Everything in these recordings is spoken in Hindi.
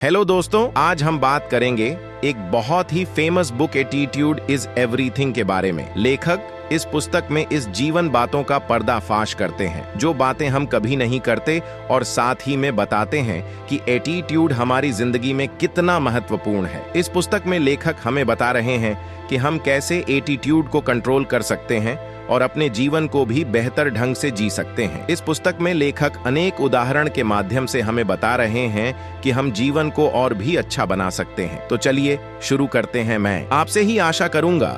हेलो दोस्तों, आज हम बात करेंगे एक बहुत ही famous book attitude is everything के बारे में। लेखक इस पुस्तक में इस जीवन बातों का पर्दाफाश करते हैं जो बातें हम कभी नहीं करते, और साथ ही में बताते हैं कि एटीट्यूड हमारी जिंदगी में कितना महत्वपूर्ण है। इस पुस्तक में लेखक हमें बता रहे हैं कि हम कैसे एटीट्यूड को कंट्रोल कर सकते हैं और अपने जीवन को भी बेहतर ढंग से जी सकते हैं। इस पुस्तक में लेखक अनेक उदाहरण के माध्यम से हमें बता रहे हैं कि हम जीवन को और भी अच्छा बना सकते हैं। तो चलिए शुरू करते हैं। मैं आपसे ही आशा करूंगा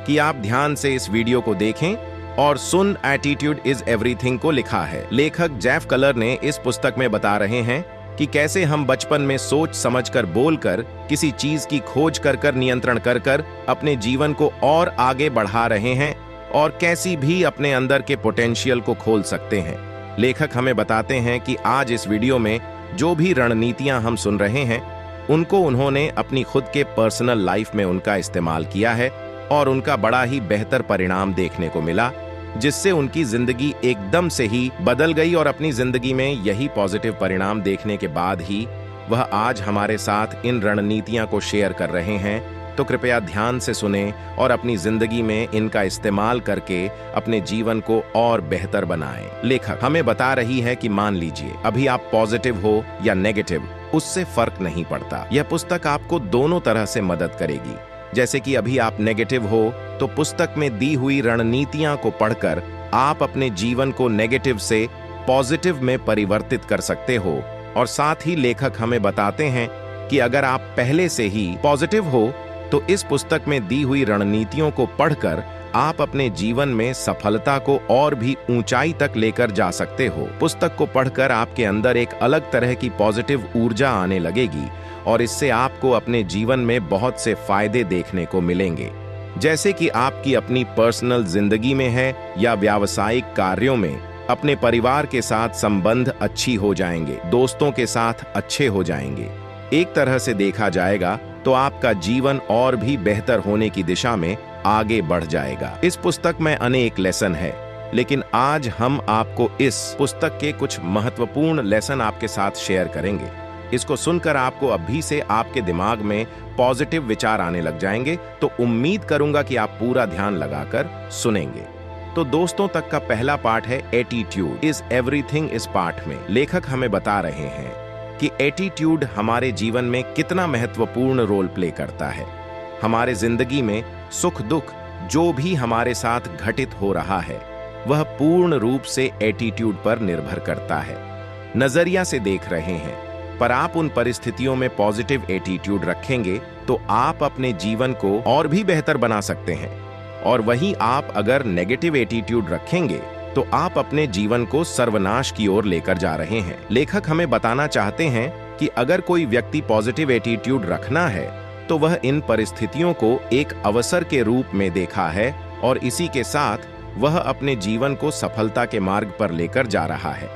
कि आप ध्यान से इस वीडियो को देखें और सुन एटीट्यूड इज एवरीथिंग को लिखा है। लेखक जेफ कलर ने इस पुस्तक में बता रहे हैं कि कैसे हम बचपन में सोच समझकर बोलकर किसी चीज की खोज कर नियंत्रण कर अपने जीवन को और आगे बढ़ा रहे हैं और कैसी भी अपने अंदर के पोटेंशियल को खोल सकते हैं। लेखक हमें बताते हैं कि आज इस वीडियो में जो भी रणनीतियां हम सुन रहे हैं उनको उन्होंने अपनी खुद के पर्सनल लाइफ में उनका इस्तेमाल किया है और उनका बड़ा ही बेहतर परिणाम देखने को मिला, जिससे उनकी जिंदगी एकदम से ही बदल गई। और अपनी जिंदगी में यही पॉजिटिव परिणाम देखने के बाद ही वह आज हमारे साथ इन रणनीतियां को शेयर कर रहे हैं। तो कृपया ध्यान से सुने और अपनी जिंदगी में इनका इस्तेमाल करके अपने जीवन को और बेहतर बनाएं। लेखक हमें बता रही है कि मान लीजिए अभी आप पॉजिटिव हो या नेगेटिव, उससे फर्क नहीं पड़ता। यह पुस्तक आपको दोनों तरह से मदद करेगी। जैसे कि अभी आप नेगेटिव हो तो पुस्तक में दी हुई रणनीतियां को पढ़कर आप अपने जीवन को नेगेटिव से पॉजिटिव में परिवर्तित कर सकते हो। और साथ ही लेखक हमें बताते हैं कि अगर आप पहले से ही पॉजिटिव हो तो इस पुस्तक में दी हुई रणनीतियों को पढ़कर आप अपने जीवन में सफलता को और भी ऊंचाई तक लेकर जा सकते हो। पुस्तक को पढ़कर आपके अंदर एक अलग तरह की पॉजिटिव ऊर्जा आने लगेगी और इससे आपको अपने जीवन में बहुत से फायदे देखने को मिलेंगे, जैसे कि आपकी अपनी पर्सनल जिंदगी में है या व्यावसायिक कार्यों में अपने परिवार के साथ संबंध अच्छी हो जाएंगे, दोस्तों के साथ अच्छे हो जाएंगे। एक तरह से देखा जाएगा तो आपका जीवन और भी बेहतर होने की दिशा में आगे बढ़ जाएगा। इस पुस्तक में अनेक लेसन है, लेकिन आज हम आपको इस पुस्तक के कुछ महत्वपूर्ण लेसन आपके साथ शेयर करेंगे। इसको सुनकर आपको अभी से आपके दिमाग में पॉजिटिव विचार आने लग जाएंगे। तो उम्मीद करूंगा कि आप पूरा ध्यान लगाकर सुनेंगे। तो दोस्तों तक का पहला पार्ट है एटीट्यूड इज एवरीथिंग। इस पार्ट में लेखक हमें बता रहे हैं कि एटीट्यूड हमारे जीवन में कितना महत्वपूर्ण रोल प्ले करता है। हमारे जिंदगी में सुख दुख जो भी हमारे साथ घटित हो रहा है वह पूर्ण रूप से एटीट्यूड पर निर्भर करता है। नजरिया से देख रहे हैं, पर आप उन परिस्थितियों में पॉजिटिव एटीट्यूड रखेंगे तो आप अपने जीवन को और भी बेहतर बना सकते हैं। और वहीं आप अगर नेगेटिव एटीट्यूड रखेंगे तो आप अपने जीवन को सर्वनाश की ओर लेकर जा रहे हैं। लेखक हमें बताना चाहते हैं कि अगर कोई व्यक्ति पॉजिटिव एटीट्यूड रखना है तो वह इन परिस्थितियों को एक अवसर के रूप में देखा है और इसी के साथ वह अपने जीवन को सफलता के मार्ग पर लेकर जा रहा है।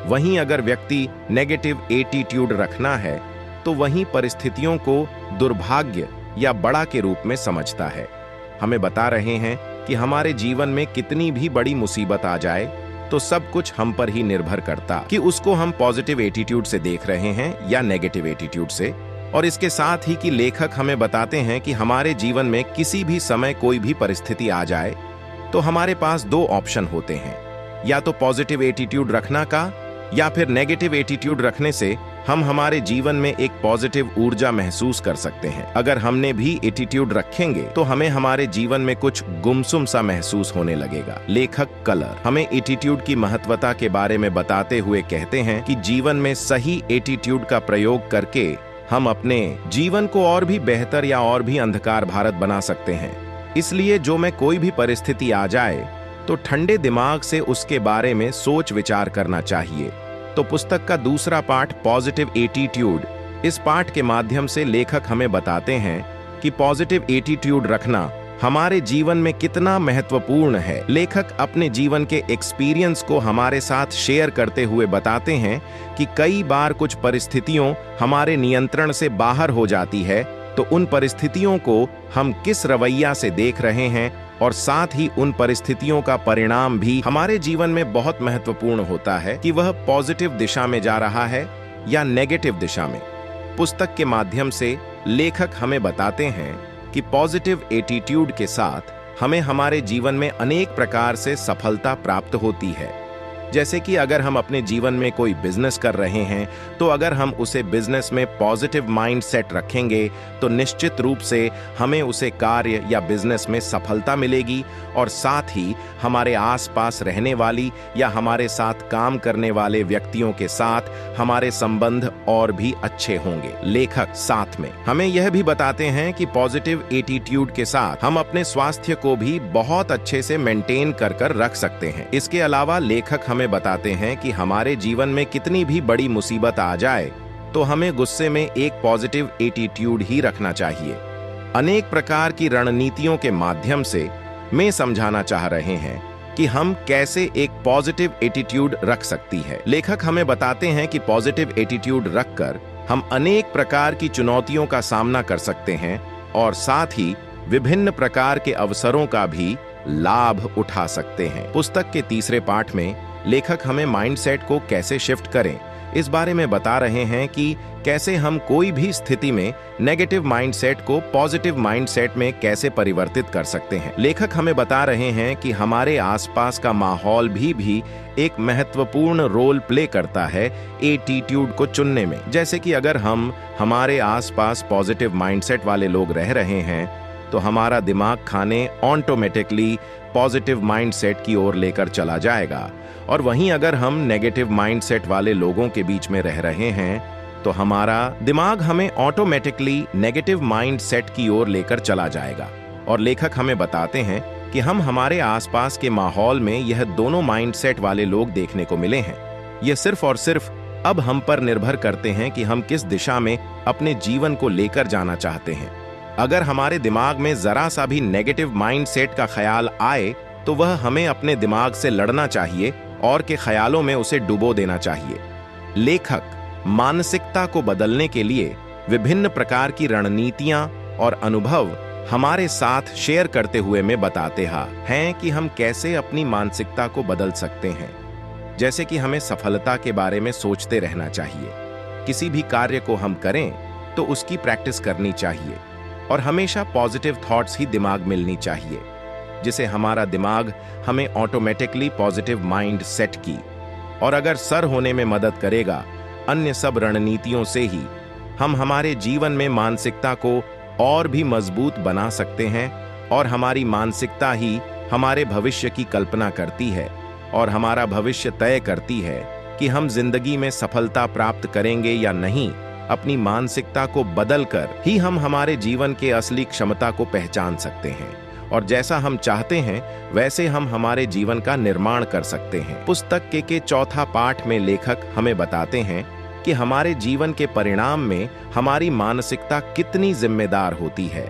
वहीं अगर व्यक्ति नेगेटिव एटीट्यूड रखना है तो वहीं परिस्थितियों को दुर्भाग्य या बड़ा के रूप में समझता है। हमें बता रहे हैं कि हमारे जीवन में कितनी भी बड़ी मुसीबत आ जाए तो सब कुछ हम पर ही निर्भर करता कि उसको हम पॉजिटिव एटीट्यूड से देख रहे हैं या नेगेटिव एटीट्यूड से। और इसके साथ ही कि लेखक हमें बताते हैं कि हमारे जीवन में किसी भी समय कोई भी परिस्थिति आ जाए तो हमारे पास दो ऑप्शन होते हैं, या तो पॉजिटिव एटीट्यूड रखना का या फिर नेगेटिव एटीट्यूड रखने से हम हमारे जीवन में एक पॉजिटिव ऊर्जा महसूस कर सकते हैं। अगर हमने भी एटीट्यूड रखेंगे तो हमें हमारे जीवन में कुछ गुमसुम सा महसूस होने लगेगा। लेखक कलर हमें एटीट्यूड की महत्वता के बारे में बताते हुए कहते हैं कि जीवन में सही एटीट्यूड का प्रयोग करके हम अपने जीवन को और भी बेहतर या और भी अंधकार भारत बना सकते हैं। इसलिए जो में कोई भी परिस्थिति आ जाए तो ठंडे दिमाग से उसके बारे में सोच विचार करना चाहिए। तो पुस्तक का दूसरा पार्ट पॉजिटिव एटीट्यूड, इस पाठ के माध्यम से लेखक हमें बताते हैं कि पॉजिटिव एटीट्यूड रखना हमारे जीवन में कितना महत्वपूर्ण है। लेखक अपने जीवन के एक्सपीरियंस को हमारे साथ शेयर करते हुए बताते हैं कि कई बार कुछ परिस्थितियों हमारे नियंत्रण से बाहर हो जाती है, तो उन परिस्थितियों को हम किस रवैया से देख रहे हैं और साथ ही उन परिस्थितियों का परिणाम भी हमारे जीवन में बहुत महत्वपूर्ण होता है कि वह पॉजिटिव दिशा में जा रहा है या नेगेटिव दिशा में। पुस्तक के माध्यम से लेखक हमें बताते हैं कि पॉजिटिव एटीट्यूड के साथ हमें हमारे जीवन में अनेक प्रकार से सफलता प्राप्त होती है। जैसे कि अगर हम अपने जीवन में कोई बिजनेस कर रहे हैं, तो अगर हम उसे बिजनेस में पॉजिटिव माइंडसेट रखेंगे तो निश्चित रूप से हमें उसे कार्य या बिजनेस में सफलता मिलेगी और साथ ही हमारे आसपास रहने वाली या हमारे साथ काम करने वाले व्यक्तियों के साथ हमारे संबंध और भी अच्छे होंगे। लेखक साथ में हमें यह भी बताते हैं कि पॉजिटिव एटीट्यूड के साथ हम अपने स्वास्थ्य को भी बहुत अच्छे से मेंटेन कर रख सकते हैं। इसके अलावा लेखक हमें बताते हैं कि हमारे जीवन में कितनी भी बड़ी मुसीबत आ जाए तो हमें गुस्से में एक पॉजिटिव एटीट्यूड ही रखना चाहिए। अनेक प्रकार की रणनीतियों के माध्यम से मैं समझाना चाह रहे हैं कि हम कैसे एक पॉजिटिव एटीट्यूड रख सकती है। लेखक हमें बताते हैं कि पॉजिटिव एटीट्यूड रखकर हम अनेक प्रकार की चुनौतियों का सामना कर सकते हैं और साथ ही विभिन्न प्रकार के अवसरों का भी लाभ उठा सकते हैं। पुस्तक के तीसरे पाठ में लेखक हमें माइंडसेट को कैसे शिफ्ट करें इस बारे में बता रहे हैं कि कैसे हम कोई भी स्थिति में नेगेटिव माइंडसेट को पॉजिटिव माइंडसेट में कैसे परिवर्तित कर सकते हैं। लेखक हमें बता रहे हैं कि हमारे आसपास का माहौल भी एक महत्वपूर्ण रोल प्ले करता है एटीट्यूड को चुनने में। जैसे कि अगर हम हमारे आसपास पॉजिटिव माइंडसेट वाले लोग रह रहे हैं तो हमारा दिमाग खाने ऑटोमेटिकली पॉजिटिव माइंडसेट की ओर लेकर चला जाएगा, और वहीं अगर हम नेगेटिव माइंडसेट वाले लोगों के बीच में रह रहे हैं तो हमारा दिमाग हमें ऑटोमेटिकली नेगेटिव माइंडसेट की ओर लेकर चला जाएगा। और लेखक हमें बताते हैं कि हम हमारे आसपास के माहौल में यह दोनों माइंडसेट वाले लोग देखने को मिले हैं। यह सिर्फ और सिर्फ अब हम पर निर्भर करते हैं कि हम किस दिशा में अपने जीवन को लेकर जाना चाहते हैं। अगर हमारे दिमाग में जरा सा भी नेगेटिव माइंडसेट का ख्याल आए तो वह हमें अपने दिमाग से लड़ना चाहिए और के ख्यालों में उसे डुबो देना चाहिए। लेखक मानसिकता को बदलने के लिए विभिन्न प्रकार की रणनीतियां और अनुभव हमारे साथ शेयर करते हुए में बताते हैं कि हम कैसे अपनी मानसिकता को बदल सकते हैं। जैसे कि हमें सफलता के बारे में सोचते रहना चाहिए। किसी भी कार्य को हम करें तो उसकी प्रैक्टिस करनी चाहिए और हमेशा पॉजिटिव थॉट्स ही दिमाग मिलनी चाहिए, जिसे हमारा दिमाग हमें ऑटोमेटिकली पॉजिटिव माइंड सेट की और अगर सर होने में मदद करेगा। अन्य सब रणनीतियों से ही हम हमारे जीवन में मानसिकता को और भी मजबूत बना सकते हैं और हमारी मानसिकता ही हमारे भविष्य की कल्पना करती है और हमारा भविष्य तय करती है कि हम जिंदगी में सफलता प्राप्त करेंगे या नहीं। अपनी मानसिकता को बदलकर ही हम हमारे जीवन के असली क्षमता को पहचान सकते हैं और जैसा हम चाहते हैं वैसे हम हमारे जीवन का निर्माण कर सकते हैं। पुस्तक के चौथा पाठ में लेखक हमें बताते हैं कि हमारे जीवन के परिणाम में हमारी मानसिकता कितनी जिम्मेदार होती है।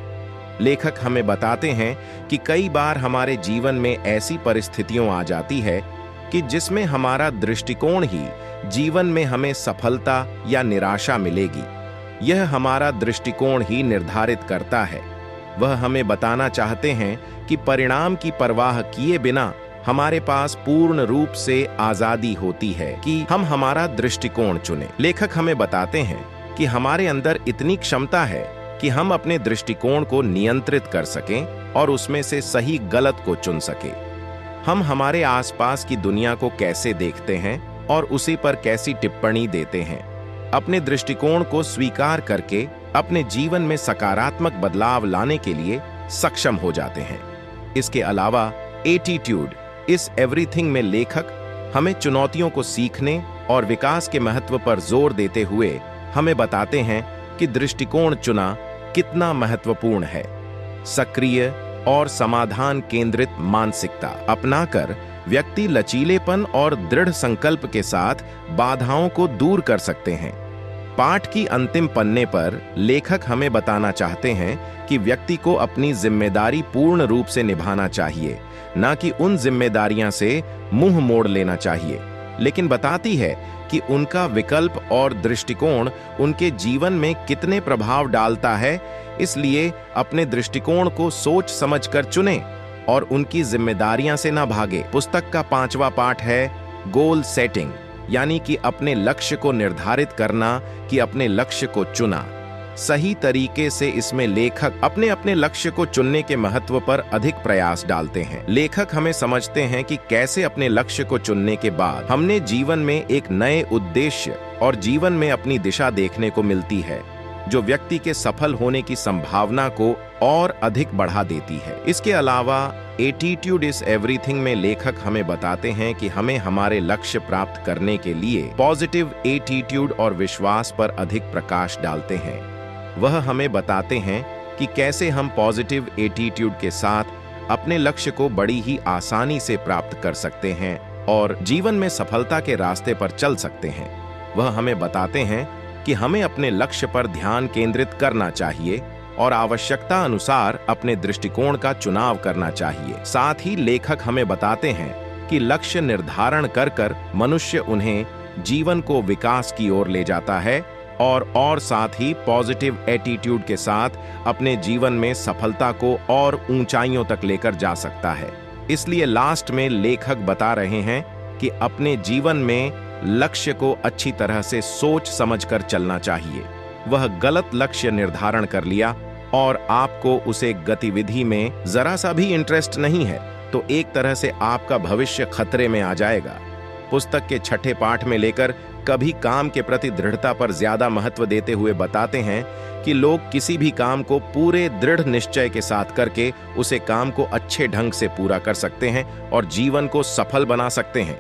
लेखक हमें बताते हैं कि कई बार हमारे जीवन में ऐसी परिस्थितियां आ जाती है कि जिसमें हमारा दृष्टिकोण ही जीवन में हमें सफलता या निराशा मिलेगी। यह हमारा दृष्टिकोण ही निर्धारित करता है। वह हमें बताना चाहते हैं कि परिणाम की परवाह किए बिना हमारे पास पूर्ण रूप से आजादी होती है कि हम हमारा दृष्टिकोण चुनें। लेखक हमें बताते हैं कि हमारे अंदर इतनी क्षमता है कि हम अपने दृष्टिकोण को नियंत्रित कर सकें और उसमें से सही गलत को चुन सकें। हम हमारे आसपास की दुनिया को कैसे देखते हैं और उसी पर कैसी टिप्पणी देते हैं, अपने दृष्टिकोण को स्वीकार करके अपने जीवन में सकारात्मक बदलाव लाने के लिए सक्षम हो जाते हैं। इसके अलावा एटीट्यूड इस एवरीथिंग में लेखक हमें चुनौतियों को सीखने और विकास के महत्व पर जोर देते हुए हमें बताते हैं कि दृष्टिकोण चुना कितना महत्वपूर्ण है। सक्रिय और समाधान केंद्रित मानसिकता अपनाकर व्यक्ति लचीलेपन और दृढ़ संकल्प के साथ बाधाओं को दूर कर सकते हैं। पाठ की अंतिम पन्ने पर लेखक हमें बताना चाहते हैं कि व्यक्ति को अपनी जिम्मेदारी पूर्ण रूप से निभाना चाहिए, न कि उन जिम्मेदारियां से मुंह मोड़ लेना चाहिए। लेकिन बताती है कि उनका विकल्प और दृष्टिकोण उनके जीवन में कितने प्रभाव डालता है, इसलिए अपने दृष्टिकोण को सोच समझकर चुनें और उनकी जिम्मेदारियां से न भागे। पुस्तक का 5वां पाठ है गोल सेटिंग। यानी कि अपने लक्ष्य को निर्धारित करना, कि अपने लक्ष्य को चुना। सही तरीके से इसमें लेखक अपने अपने लक्ष्य को चुनने के महत्व पर अधिक प्रयास डालते हैं। लेखक हमें समझते हैं कि कैसे अपने लक्ष्य को चुनने के बाद हमने जीवन में एक नए उद्देश्य और जीवन में अपनी दिशा देखने को मिलती है, जो व्यक्ति के सफल होने की संभावना को और अधिक बढ़ा देती है। इसके अलावा एटीट्यूड इज एवरीथिंग में लेखक हमें बताते हैं कि हमें हमारे लक्ष्य प्राप्त करने के लिए पॉजिटिव एटीट्यूड और विश्वास पर अधिक प्रकाश डालते हैं। वह हमें बताते हैं कि कैसे हम पॉजिटिव एटीट्यूड के साथ अपने लक्ष्य को बड़ी ही आसानी से प्राप्त कर सकते हैं और जीवन में सफलता के रास्ते पर चल सकते हैं। वह हमें बताते हैं कि हमें अपने लक्ष्य पर ध्यान केंद्रित करना चाहिए और आवश्यकता अनुसार अपने दृष्टिकोण का चुनाव करना चाहिए। साथ ही लेखक हमें बताते हैं कि लक्ष्य निर्धारण कर मनुष्य उन्हें जीवन को विकास की ओर ले जाता है और साथ ही पॉजिटिव एटीट्यूड के साथ अपने जीवन में सफलता को और ऊंचाइयों तक लेकर जा सकता है। इसलिए लास्ट में लेखक बता रहे हैं कि अपने जीवन में लक्ष्य को अच्छी तरह से सोच समझकर चलना चाहिए। वह गलत लक्ष्य निर्धारण कर लिया और आपको उसे गतिविधि में जरा सा भी इंटरेस्ट नहीं है, तो एक तरह से आपका भविष्य खतरे में आ जाएगा। पुस्तक के छठे पाठ में लेकर कभी काम के प्रति दृढ़ता पर ज्यादा महत्व देते हुए बताते हैं कि लोग किसी भी काम को पूरे दृढ़ निश्चय के साथ करके उसे काम को अच्छे ढंग से पूरा कर सकते हैं और जीवन को सफल बना सकते हैं।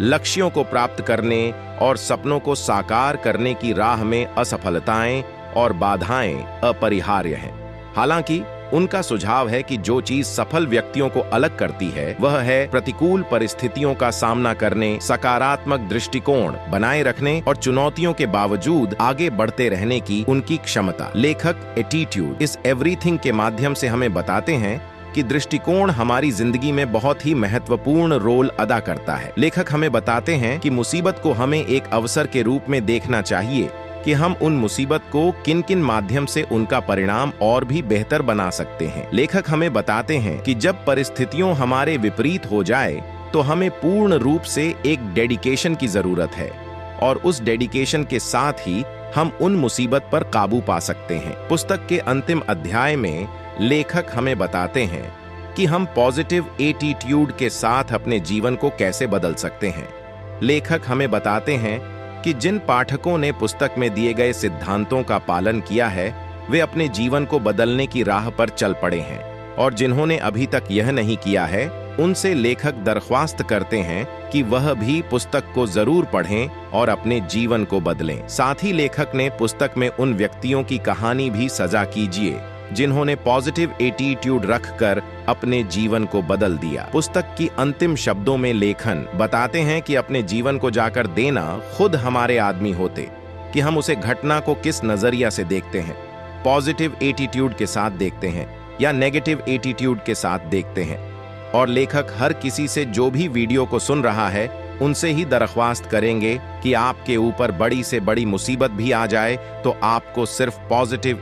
लक्ष्यों को प्राप्त करने और सपनों को साकार करने की राह में असफलताएं और बाधाएं अपरिहार्य हैं। हालांकि उनका सुझाव है कि जो चीज सफल व्यक्तियों को अलग करती है वह है प्रतिकूल परिस्थितियों का सामना करने, सकारात्मक दृष्टिकोण बनाए रखने और चुनौतियों के बावजूद आगे बढ़ते रहने की उनकी क्षमता। लेखक एटीट्यूड इज एवरीथिंग के माध्यम से हमें बताते हैं कि दृष्टिकोण हमारी जिंदगी में बहुत ही महत्वपूर्ण रोल अदा करता है। लेखक हमें बताते हैं कि मुसीबत को हमें एक अवसर के रूप में देखना चाहिए कि हम उन मुसीबत को किन किन माध्यम से उनका परिणाम और भी बेहतर बना सकते हैं। लेखक हमें बताते हैं कि जब परिस्थितियों हमारे विपरीत हो जाए तो हमें पूर्ण रूप से एक डेडिकेशन की जरूरत है और उस डेडिकेशन के साथ ही हम उन मुसीबत पर काबू पा सकते हैं। पुस्तक के अंतिम अध्याय में लेखक हमें बताते हैं कि हम पॉजिटिव एटीट्यूड के साथ अपने जीवन को कैसे बदल सकते हैं। लेखक हमें बताते हैं कि जिन पाठकों ने पुस्तक में दिए गए सिद्धांतों का पालन किया है वे अपने जीवन को बदलने की राह पर चल पड़े हैं और जिन्होंने अभी तक यह नहीं किया है उनसे लेखक दरख्वास्त करते हैं कि वह भी पुस्तक को जरूर पढ़ें और अपने जीवन को बदलें। साथ ही लेखक ने पुस्तक में उन व्यक्तियों की कहानी भी साझा कीजिए जिन्होंने पॉजिटिव एटीट्यूड रखकर अपने जीवन को बदल दिया। पुस्तक की अंतिम शब्दों में लेखन बताते हैं कि अपने जीवन को जाकर देना खुद हमारे आदमी होते कि हम उसे घटना को किस नजरिया से देखते हैं, पॉजिटिव एटीट्यूड के साथ देखते हैं या नेगेटिव एटीट्यूड के साथ देखते हैं। और लेखक हर किसी से जो भी वीडियो को सुन रहा है उनसे ही दरख्वास्त करेंगे कि आपके ऊपर बड़ी से बड़ी मुसीबत भी आ जाए तो आपको सिर्फ पॉजिटिव